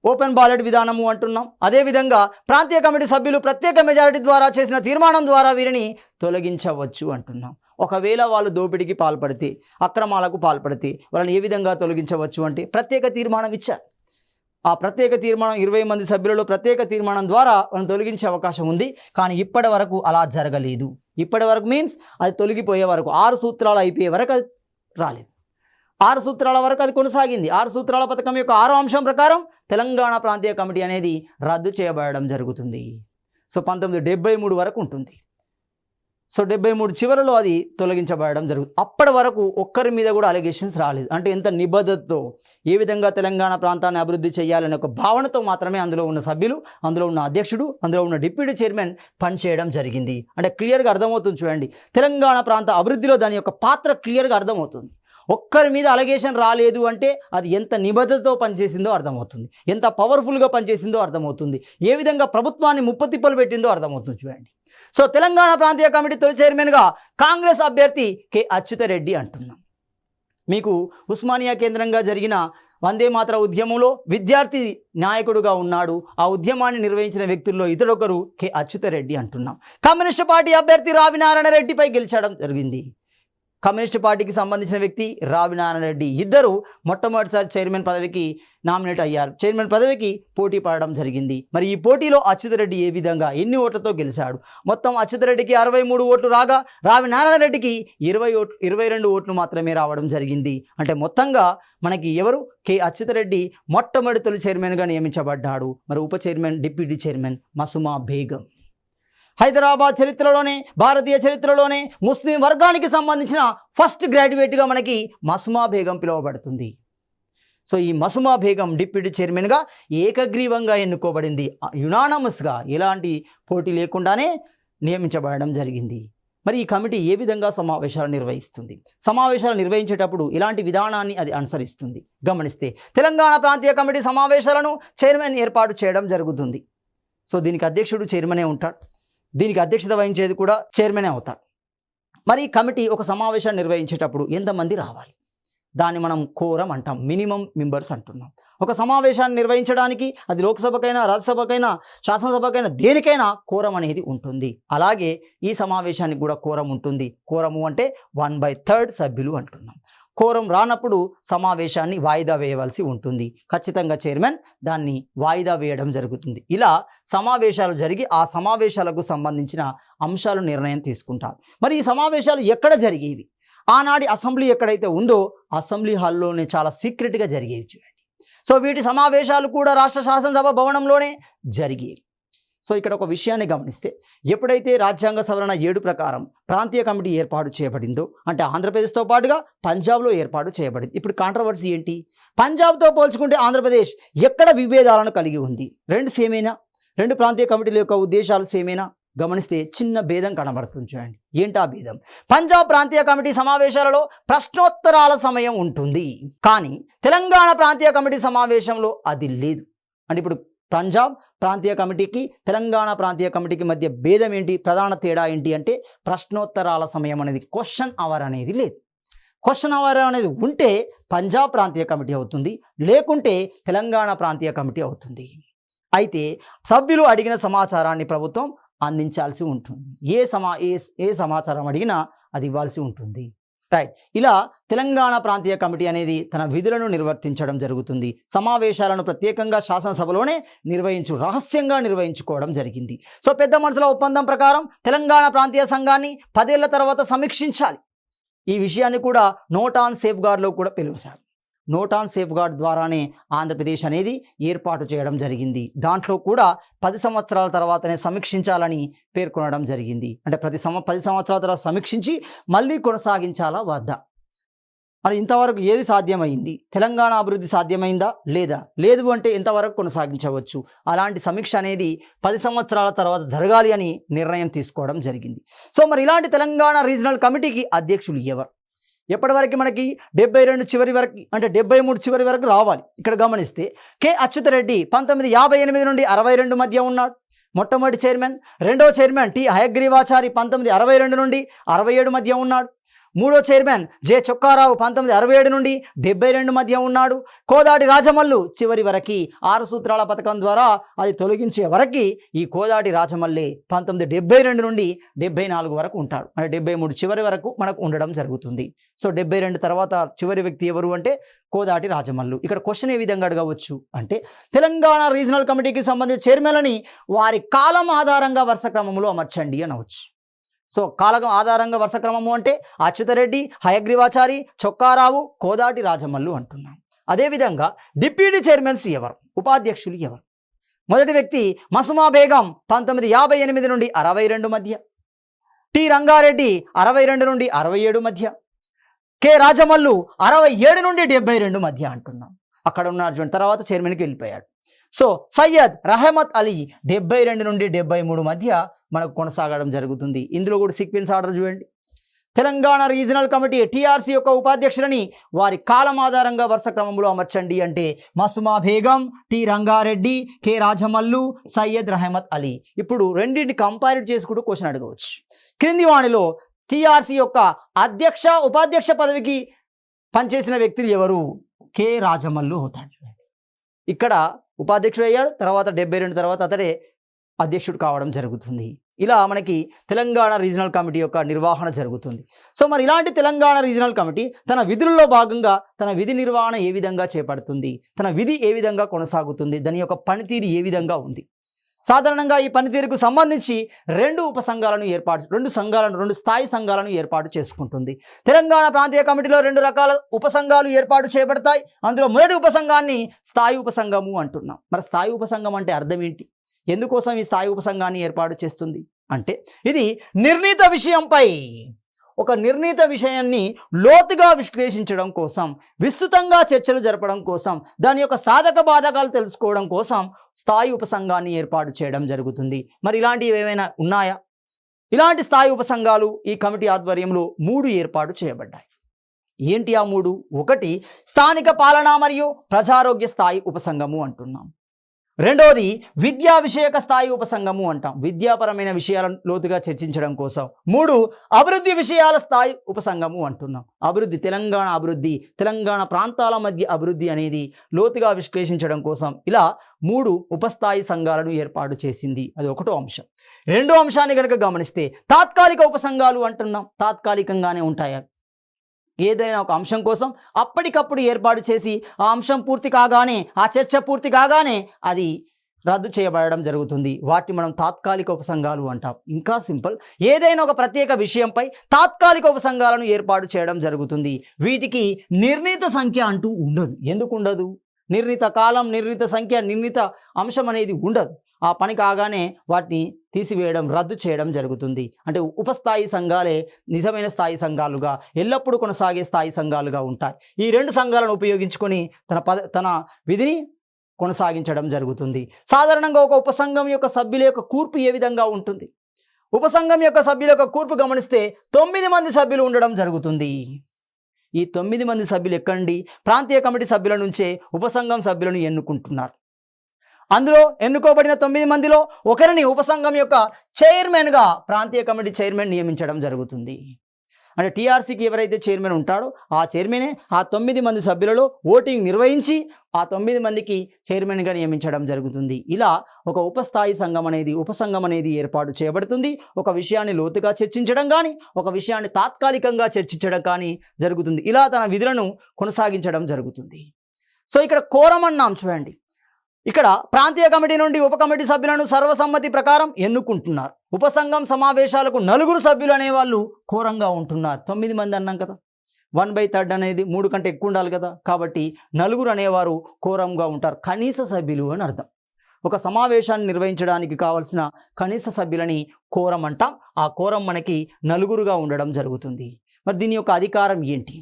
ఓపెన్ బాలెట్ విధానము అంటున్నాం. అదేవిధంగా ప్రాంతీయ కమిటీ సభ్యులు ప్రత్యేక మెజారిటీ ద్వారా చేసిన తీర్మానం ద్వారా వీరిని తొలగించవచ్చు అంటున్నాం. ఒకవేళ వాళ్ళు దోపిడీకి పాల్పడితే, అక్రమాలకు పాల్పడితే వాళ్ళని ఏ విధంగా తొలగించవచ్చు అంటే ప్రత్యేక తీర్మానం ఇచ్చారు. ఆ ప్రత్యేక తీర్మానం 20 మంది సభ్యులలో ప్రత్యేక తీర్మానం ద్వారా వాళ్ళని తొలగించే అవకాశం ఉంది. కానీ ఇప్పటి వరకు అలా జరగలేదు. ఇప్పటి వరకు మీన్స్ అది తొలగిపోయే వరకు 6 సూత్రాలు అయిపోయే వరకు అది రాలేదు. 6 సూత్రాల వరకు అది కొనసాగింది. 6 సూత్రాల పథకం యొక్క 6వ అంశం ప్రకారం తెలంగాణ ప్రాంతీయ కమిటీ అనేది రద్దు చేయబడడం జరుగుతుంది. సో 1973 వరకు ఉంటుంది. సో 73 చివరిలో అది తొలగించబడడం జరుగుతుంది. అప్పటి వరకు ఒక్కరి మీద కూడా అలిగేషన్స్ రాలేదు. అంటే ఎంత నిబద్ధతతో, ఏ విధంగా తెలంగాణ ప్రాంతాన్ని అభివృద్ధి చేయాలనే ఒక భావనతో మాత్రమే అందులో ఉన్న సభ్యులు, అందులో ఉన్న అధ్యక్షుడు, అందులో ఉన్న డిప్యూటీ చైర్మన్ పనిచేయడం జరిగింది. అంటే క్లియర్గా అర్థమవుతుంది. చూడండి, తెలంగాణ ప్రాంత అభివృద్ధిలో దాని యొక్క పాత్ర క్లియర్గా అర్థమవుతుంది. ఒక్కరి మీద అలిగేషన్ రాలేదు అంటే అది ఎంత నిబద్ధతతో పనిచేసిందో అర్థమవుతుంది, ఎంత పవర్ఫుల్గా పనిచేసిందో అర్థమవుతుంది, ఏ విధంగా ప్రభుత్వాన్ని ముప్పతిప్పలు పెట్టిందో అర్థమవుతుంది. చూడండి, సో తెలంగాణ ప్రాంతీయ కమిటీ తొలి చైర్మన్గా కాంగ్రెస్ అభ్యర్థి కె అచ్యుతరెడ్డి అంటున్నాం. మీకు ఉస్మానియా కేంద్రంగా జరిగిన వందే మాతర ఉద్యమంలో విద్యార్థి నాయకుడుగా ఉన్నాడు. ఆ ఉద్యమాన్ని నిర్వహించిన వ్యక్తుల్లో ఇతరొకరు కె అచ్యుతరెడ్డి అంటున్నాం. కమ్యూనిస్టు పార్టీ అభ్యర్థి రావినారాయణ రెడ్డిపై గెలిచడం జరిగింది. కమ్యూనిస్టు పార్టీకి సంబంధించిన వ్యక్తి రావినారాయణ రెడ్డి ఇద్దరు మొట్టమొదటిసారి చైర్మన్ పదవికి నామినేట్ అయ్యారు. చైర్మన్ పదవికి పోటీ పడడం జరిగింది. మరి ఈ పోటీలో అచ్యుతరెడ్డి ఏ విధంగా ఎన్ని ఓట్లతో గెలిచాడు? మొత్తం అచ్యుతరెడ్డికి 63 ఓట్లు రాగా రావినారాయణ రెడ్డికి 22 ఓట్లు మాత్రమే రావడం జరిగింది. అంటే మొత్తంగా మనకి ఎవరు? కె అచ్యుతరెడ్డి మొట్టమొదటి తొలి చైర్మన్గా నియమించబడ్డాడు. మరి ఉప chairman deputy chairman Masuma Begum. Hyderabad చరిత్రలోనే, భారతీయ చరిత్రలోనే ముస్లిం వర్గానికి సంబంధించిన ఫస్ట్ గ్రాడ్యుయేట్గా మనకి మసుమా బేగం పిలువబడుతుంది. సో ఈ మసుమా బేగం డిప్యూటీ చైర్మన్గా ఏకగ్రీవంగా ఎన్నుకోబడింది. యునానమస్గా, ఎలాంటి పోటీ లేకుండానే నియమించబడడం జరిగింది. మరి ఈ కమిటీ ఏ విధంగా సమావేశాలు నిర్వహిస్తుంది? సమావేశాలు నిర్వహించేటప్పుడు ఇలాంటి విధానాన్ని అది అనుసరిస్తుంది. గమనిస్తే తెలంగాణ ప్రాంతీయ కమిటీ సమావేశాలను చైర్మన్ ఏర్పాటు చేయడం జరుగుతుంది. సో దీనికి అధ్యక్షుడు చైర్మనే ఉంటాడు. దీనికి అధ్యక్షత వహించేది కూడా చైర్మనే అవుతాడు. మరి ఈ కమిటీ ఒక సమావేశాన్ని నిర్వహించేటప్పుడు ఎంతమంది రావాలి? దాన్ని మనం కోరం అంటాం, మినిమం మెంబర్స్ అంటున్నాం. ఒక సమావేశాన్ని నిర్వహించడానికి అది లోక్సభకైనా, రాజ్యసభకైనా, శాసనసభకైనా దేనికైనా కోరం అనేది ఉంటుంది. అలాగే ఈ సమావేశానికి కూడా కోరం ఉంటుంది. కోరము అంటే 1/3 సభ్యులు అంటున్నాం. కోరం రానప్పుడు సమావేశాన్ని వాయిదా వేయవలసి ఉంటుంది. ఖచ్చితంగా చైర్మన్ దాన్ని వాయిదా వేయడం జరుగుతుంది. ఇలా సమావేశాలు జరిగి ఆ సమావేశాలకు సంబంధించిన అంశాలు నిర్ణయం తీసుకుంటారు. మరి ఈ సమావేశాలు ఎక్కడ జరిగేవి? ఆనాటి అసెంబ్లీ ఎక్కడైతే ఉందో అసెంబ్లీ హాల్లోనే చాలా సీక్రెట్గా జరిగేవి. చూడండి, సో వీటి సమావేశాలు కూడా రాష్ట్ర శాసనసభ భవనంలోనే జరిగేవి. సో ఇక్కడ ఒక విషయాన్ని గమనిస్తే, ఎప్పుడైతే రాజ్యాంగ సవరణ 7 ప్రకారం ప్రాంతీయ కమిటీ ఏర్పాటు చేయబడిందో, అంటే ఆంధ్రప్రదేశ్తో పాటుగా పంజాబ్లో ఏర్పాటు చేయబడింది. ఇప్పుడు కాంట్రవర్సీ ఏంటి? పంజాబ్తో పోల్చుకుంటే ఆంధ్రప్రదేశ్ ఎక్కడ విభేదాలను కలిగి ఉంది? రెండు సేమేనా? రెండు ప్రాంతీయ కమిటీల యొక్క ఉద్దేశాలు సేమేనా? గమనిస్తే చిన్న భేదం కనబడుతుంది. చూడండి, ఏంటా భేదం? పంజాబ్ ప్రాంతీయ కమిటీ సమావేశాలలో ప్రశ్నోత్తరాల సమయం ఉంటుంది, కానీ తెలంగాణ ప్రాంతీయ కమిటీ సమావేశంలో అది లేదు. అంటే ఇప్పుడు పంజాబ్ ప్రాంతీయ కమిటీకి, తెలంగాణ ప్రాంతీయ కమిటీకి మధ్య భేదం ఏంటి? ప్రధాన తేడా ఏంటి అంటే ప్రశ్నోత్తరాల సమయం అనేది, క్వశ్చన్ అవర్ అనేది లేదు. క్వశ్చన్ అవర్ అనేది ఉంటే పంజాబ్ ప్రాంతీయ కమిటీ అవుతుంది, లేకుంటే తెలంగాణ ప్రాంతీయ కమిటీ అవుతుంది. అయితే సభ్యులు అడిగిన సమాచారాన్ని ప్రభుత్వం అందించాల్సి ఉంటుంది. ఏ సమాచారం అడిగినా అది ఇవ్వాల్సి ఉంటుంది. రైట్, ఇలా తెలంగాణ ప్రాంతీయ కమిటీ అనేది తన విధులను నిర్వర్తించడం జరుగుతుంది. సమావేశాలను ప్రత్యేకంగా శాసనసభలోనే రహస్యంగా నిర్వహించుకోవడం జరిగింది. సో పెద్ద మనుషుల ఒప్పందం ప్రకారం తెలంగాణ ప్రాంతీయ సంఘాన్ని 10 ఏళ్ల తర్వాత సమీక్షించాలి. ఈ విషయాన్ని కూడా నోట్ ఆన్ సేఫ్ గార్డ్లో కూడా పిలుస్తారు. నోట్ ఆన్ సేఫ్ గార్డ్ ద్వారానే ఆంధ్రప్రదేశ్ అనేది ఏర్పాటు చేయడం జరిగింది. దాంట్లో కూడా 10 సంవత్సరాల తర్వాతనే సమీక్షించాలని పేర్కొనడం జరిగింది. అంటే 10 సంవత్సరాల తర్వాత సమీక్షించి మళ్ళీ కొనసాగించాలా వద్దా? మరి ఇంతవరకు ఏది సాధ్యమైంది, తెలంగాణ అభివృద్ధి సాధ్యమైందా లేదా, లేదు అంటే ఎంతవరకు కొనసాగించవచ్చు, అలాంటి సమీక్ష అనేది 10 సంవత్సరాల తర్వాత జరగాలి అని నిర్ణయం తీసుకోవడం జరిగింది. సో మరి ఇలాంటి తెలంగాణ రీజనల్ కమిటీకి అధ్యక్షులు ఎవరు? ఎప్పటివరకు మనకి 72 చివరి వరకు అంటే 73 చివరి వరకు రావాలి. ఇక్కడ గమనిస్తే కె అచ్యుతరెడ్డి 1958 నుండి 62 మధ్య ఉన్నాడు, మొట్టమొదటి చైర్మన్. రెండవ చైర్మన్ టి హయగ్రీవాచారి 1962 నుండి 67 మధ్య ఉన్నాడు. మూడో చైర్మన్ జె చొక్కారావు 1967 నుండి 72 మధ్య ఉన్నాడు. కోదాటి రాజమల్లు చివరి వరకు 6 సూత్రాల పథకం ద్వారా అది తొలగించే వరకు ఈ కోదాటి రాజమల్లి 1972 నుండి 74 వరకు ఉంటాడు. అంటే 73 చివరి వరకు మనకు ఉండడం జరుగుతుంది. సో 72 తర్వాత చివరి వ్యక్తి ఎవరు అంటే కోదాటి రాజమల్లు. ఇక్కడ క్వశ్చన్ ఏ విధంగా అడగవచ్చు అంటే తెలంగాణ రీజనల్ కమిటీకి సంబంధించిన చైర్మన్లని వారి కాలం ఆధారంగా వరుస క్రమంలో అమర్చండి అనవచ్చు. సో కాలం ఆధారంగా వరుస క్రమము అంటే అచ్యుతరెడ్డి, హయగ్రీవాచారి, చొక్కారావు, కోదాటి రాజమల్లు అంటున్నాం. అదేవిధంగా డిప్యూటీ చైర్మన్స్ ఎవరు, ఉపాధ్యక్షులు ఎవరు? మొదటి వ్యక్తి మసుమా బేగం 1958 నుండి 62 మధ్య, టి రంగారెడ్డి 62 నుండి 67 మధ్య, కె రాజమల్లు 67 నుండి 72 మధ్య అంటున్నాం. అక్కడ ఉన్న తర్వాత చైర్మన్కి వెళ్ళిపోయాడు. సో సయ్యద్ రహమత్ అలీ 72 నుండి 73 మధ్య మనకు కొనసాగడం జరుగుతుంది. ఇందులో కూడా సీక్వెన్స్ ఆర్డర్ చూడండి. తెలంగాణ రీజనల్ కమిటీ టీఆర్సీ యొక్క ఉపాధ్యక్షులని వారి కాలం ఆధారంగా వరుస క్రమంలో అమర్చండి అంటే మసుమా బేగం, టి రంగారెడ్డి, కె రాజమల్లు, సయ్యద్ రహమత్ అలీ. ఇప్పుడు రెండింటిని కంపేర్ చేసుకుంటూ క్వశ్చన్ అడగవచ్చు. క్రింది వాణిలో టీఆర్సీ యొక్క అధ్యక్ష ఉపాధ్యక్ష పదవికి పనిచేసిన వ్యక్తులు ఎవరు? కె రాజమల్లు అవుతాడు. ఇక్కడ ఉపాధ్యక్షుడు అయ్యాడు, తర్వాత 72 తర్వాత అతడే అధ్యక్షుడు కావడం జరుగుతుంది. ఇలా మనకి తెలంగాణ రీజనల్ కమిటీ యొక్క నిర్వహణ జరుగుతుంది. సో మరి ఇలాంటి తెలంగాణ రీజనల్ కమిటీ తన విధుల్లో భాగంగా తన విధి నిర్వహణ ఏ విధంగా చేపడుతుంది, తన విధి ఏ విధంగా కొనసాగుతుంది, దాని యొక్క పనితీరు ఏ విధంగా ఉంది? సాధారణంగా ఈ పనితీరుకు సంబంధించి రెండు స్థాయి సంఘాలను ఏర్పాటు చేసుకుంటుంది. తెలంగాణ ప్రాంతీయ కమిటీలో 2 రకాల ఉపసంఘాలు ఏర్పాటు చేయబడతాయి. అందులో మొదటి ఉపసంఘాన్ని స్థాయి ఉపసంఘము అంటున్నాం. మరి స్థాయి ఉపసంఘం అంటే అర్థం ఏంటి? ఎందుకోసం ఈ స్థాయి ఉపసంఘాన్ని ఏర్పాటు చేస్తుంది అంటే ఇది నిర్ణీత విషయంపై ఒక నిర్ణీత విషయాన్ని లోతుగా విశ్లేషించడం కోసం, విస్తృతంగా చర్చలు జరపడం కోసం, దాని యొక్క సాధక బాధకాలు తెలుసుకోవడం కోసం స్థాయి ఉపసంఘాన్ని ఏర్పాటు చేయడం జరుగుతుంది. మరి ఇలాంటివి ఏమైనా ఉన్నాయా? ఇలాంటి స్థాయి ఉపసంఘాలు ఈ కమిటీ ఆధ్వర్యంలో 3 ఏర్పాటు చేయబడ్డాయి. ఏంటి ఆ 3? ఒకటి స్థానిక పాలన మరియు ప్రజారోగ్య స్థాయి ఉపసంఘము అంటున్నాం. రెండవది విద్యా విషయక స్థాయి ఉపసంఘము అంటాం, విద్యాపరమైన విషయాలను లోతుగా చర్చించడం కోసం. 3 అభివృద్ధి విషయాల స్థాయి ఉపసంఘము అంటున్నాం. అభివృద్ధి, తెలంగాణ ప్రాంతాల మధ్య అభివృద్ధి అనేది లోతుగా విశ్లేషించడం కోసం ఇలా 3 ఉపస్థాయి సంఘాలను ఏర్పాటు చేసింది. అది ఒకటో అంశం. రెండో అంశాన్ని కనుక గమనిస్తే తాత్కాలిక ఉపసంఘాలు అంటున్నాం. తాత్కాలికంగానే ఉంటాయి. ఏదైనా ఒక అంశం కోసం అప్పటికప్పుడు ఏర్పాటు చేసి ఆ అంశం పూర్తి కాగానే, ఆ చర్చ పూర్తి కాగానే అది రద్దు చేయబడడం జరుగుతుంది. వాటిని మనం తాత్కాలిక ఉపసంఘాలు అంటాం. ఇంకా సింపుల్, ఏదైనా ఒక ప్రత్యేక విషయంపై తాత్కాలిక ఉపసంఘాలను ఏర్పాటు చేయడం జరుగుతుంది. వీటికి నిర్ణీత సంఖ్య అంటూ ఉండదు. ఎందుకు ఉండదు? నిర్ణీత కాలం, నిర్ణీత సంఖ్య, నిర్ణీత అంశం అనేది ఉండదు. ఆ పని కాగానే వాటిని తీసివేయడం, రద్దు చేయడం జరుగుతుంది. అంటే ఉపస్థాయి సంఘాలే నిజమైన స్థాయి సంఘాలుగా, ఎల్లప్పుడూ కొనసాగే స్థాయి సంఘాలుగా ఉంటాయి. ఈ 2 సంఘాలను ఉపయోగించుకొని తన విధిని కొనసాగించడం జరుగుతుంది. సాధారణంగా ఒక ఉపసంఘం యొక్క సభ్యుల యొక్క కూర్పు ఏ విధంగా ఉంటుంది? ఉపసంఘం యొక్క సభ్యుల యొక్క కూర్పు గమనిస్తే 9 మంది సభ్యులు ఉండడం జరుగుతుంది. ఈ 9 మంది సభ్యులు ఎక్కండి? ప్రాంతీయ కమిటీ సభ్యుల నుంచే ఉపసంఘం సభ్యులను ఎన్నుకుంటున్నారు. అందులో ఎన్నుకోబడిన 9 మందిలో ఒకరిని ఉపసంఘం యొక్క చైర్మన్గా ప్రాంతీయ కమిటీ చైర్మన్ నియమించడం జరుగుతుంది. అంటే టీఆర్సీకి ఎవరైతే చైర్మన్ ఉంటాడో ఆ చైర్మనే ఆ 9 మంది సభ్యులలో ఓటింగ్ నిర్వహించి ఆ 9 మందికి చైర్మన్గా నియమించడం జరుగుతుంది. ఇలా ఒక ఉపస్థాయి సంఘం అనేది, ఉపసంఘం అనేది ఏర్పాటు చేయబడుతుంది. ఒక విషయాన్ని లోతుగా చర్చించడం కానీ, ఒక విషయాన్ని తాత్కాలికంగా చర్చించడం కానీ జరుగుతుంది. ఇలా తన విధులను కొనసాగించడం జరుగుతుంది. సో ఇక్కడ కోరం అన్నాం చూడండి. ఇక్కడ ప్రాంతీయ కమిటీ నుండి ఉప కమిటీ సభ్యులను సర్వసమ్మతి ప్రకారం ఎన్నుకుంటున్నారు. ఉపసంఘం సమావేశాలకు 4 సభ్యులు అనేవాళ్ళు కోరంగా ఉంటున్నారు. 9 మంది అన్నాం కదా, 1/3 అనేది 3 కంటే ఎక్కువ ఉండాలి కదా, కాబట్టి 4 అనేవారు కోరంగా ఉంటారు. కనీస సభ్యులు అని అర్థం. ఒక సమావేశాన్ని నిర్వహించడానికి కావాల్సిన కనీస సభ్యులని కోరం అంటాం. ఆ కోరం మనకి 4గా ఉండడం జరుగుతుంది. మరి దీని యొక్క అధికారం ఏంటి?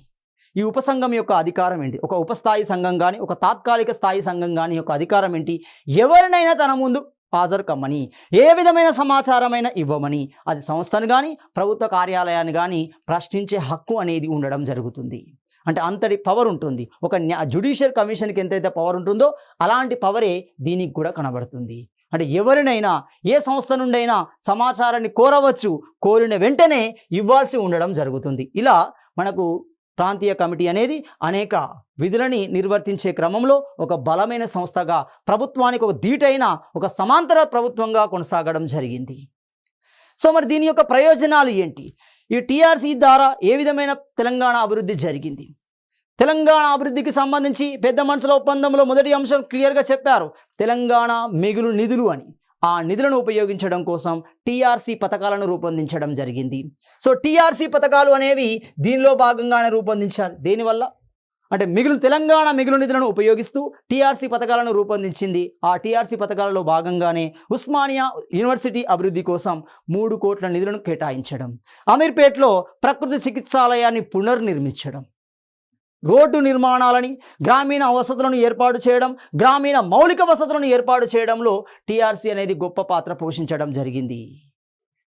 ఈ ఉపసంఘం యొక్క అధికారం ఏంటి? ఒక ఉపస్థాయి సంఘం కానీ ఒక తాత్కాలిక స్థాయి సంఘం కానీ యొక్క అధికారం ఏంటి? ఎవరినైనా తన ముందు హాజరు కమ్మని, ఏ విధమైన సమాచారమైనా ఇవ్వమని, అది సంస్థను కానీ ప్రభుత్వ కార్యాలయాన్ని కానీ ప్రశ్నించే హక్కు అనేది ఉండడం జరుగుతుంది. అంటే అంతటి పవర్ ఉంటుంది. ఒక జ్యుడిషియల్ కమిషన్కి ఎంతైతే పవర్ ఉంటుందో అలాంటి పవరే దీనికి కూడా కనబడుతుంది. అంటే ఎవరినైనా ఏ సంస్థ నుండైనా సమాచారాన్ని కోరవచ్చు, కోరిన వెంటనే ఇవ్వాల్సి ఉండడం జరుగుతుంది. ఇలా మనకు ప్రాంతీయ కమిటీ అనేది అనేక విధులని నిర్వర్తించే క్రమంలో ఒక బలమైన సంస్థగా, ప్రభుత్వానికి ఒక ధీటైన ఒక సమాంతర ప్రభుత్వంగా కొనసాగడం జరిగింది. సో మరి దీని యొక్క ప్రయోజనాలు ఏంటి? ఈ టీఆర్సీ ద్వారా ఏ విధమైన తెలంగాణ అభివృద్ధి జరిగింది? తెలంగాణ అభివృద్ధికి సంబంధించి పెద్ద మనుషుల ఒప్పందంలో మొదటి అంశం క్లియర్గా చెప్పారు, తెలంగాణ మిగులు నిధులు అని. ఆ నిధులను ఉపయోగించడం కోసం టీఆర్సీ పథకాలను రూపొందించడం జరిగింది. సో టీఆర్సీ పథకాలు అనేవి దీనిలో భాగంగానే రూపొందించారు. దేనివల్ల అంటే తెలంగాణ మిగులు నిధులను ఉపయోగిస్తూ టీఆర్సీ పథకాలను రూపొందించింది. ఆ టీఆర్సీ పథకాలలో భాగంగానే ఉస్మానియా యూనివర్సిటీ అభివృద్ధి కోసం 3 కోట్ల నిధులను కేటాయించడం, అమీర్పేట్లో ప్రకృతి చికిత్సాలయాన్ని పునర్నిర్మించడం, రోడ్డు నిర్మాణాలని, గ్రామీణ వసతులను ఏర్పాటు చేయడం, గ్రామీణ మౌలిక వసతులను ఏర్పాటు చేయడంలో టీఆర్సీ అనేది గొప్ప పాత్ర పోషించడం జరిగింది.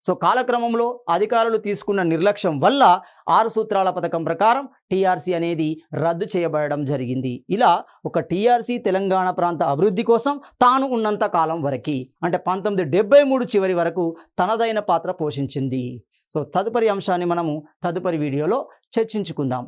సో కాలక్రమంలో అధికారులు తీసుకున్న నిర్లక్ష్యం వల్ల 6 సూత్రాల పథకం ప్రకారం టీఆర్సీ అనేది రద్దు చేయబడడం జరిగింది. ఇలా ఒక టీఆర్సీ తెలంగాణ ప్రాంత అభివృద్ధి కోసం తాను ఉన్నంత కాలం వరకు, అంటే 1973 చివరి వరకు తనదైన పాత్ర పోషించింది. సో తదుపరి అంశాన్ని మనము తదుపరి వీడియోలో చర్చించుకుందాం.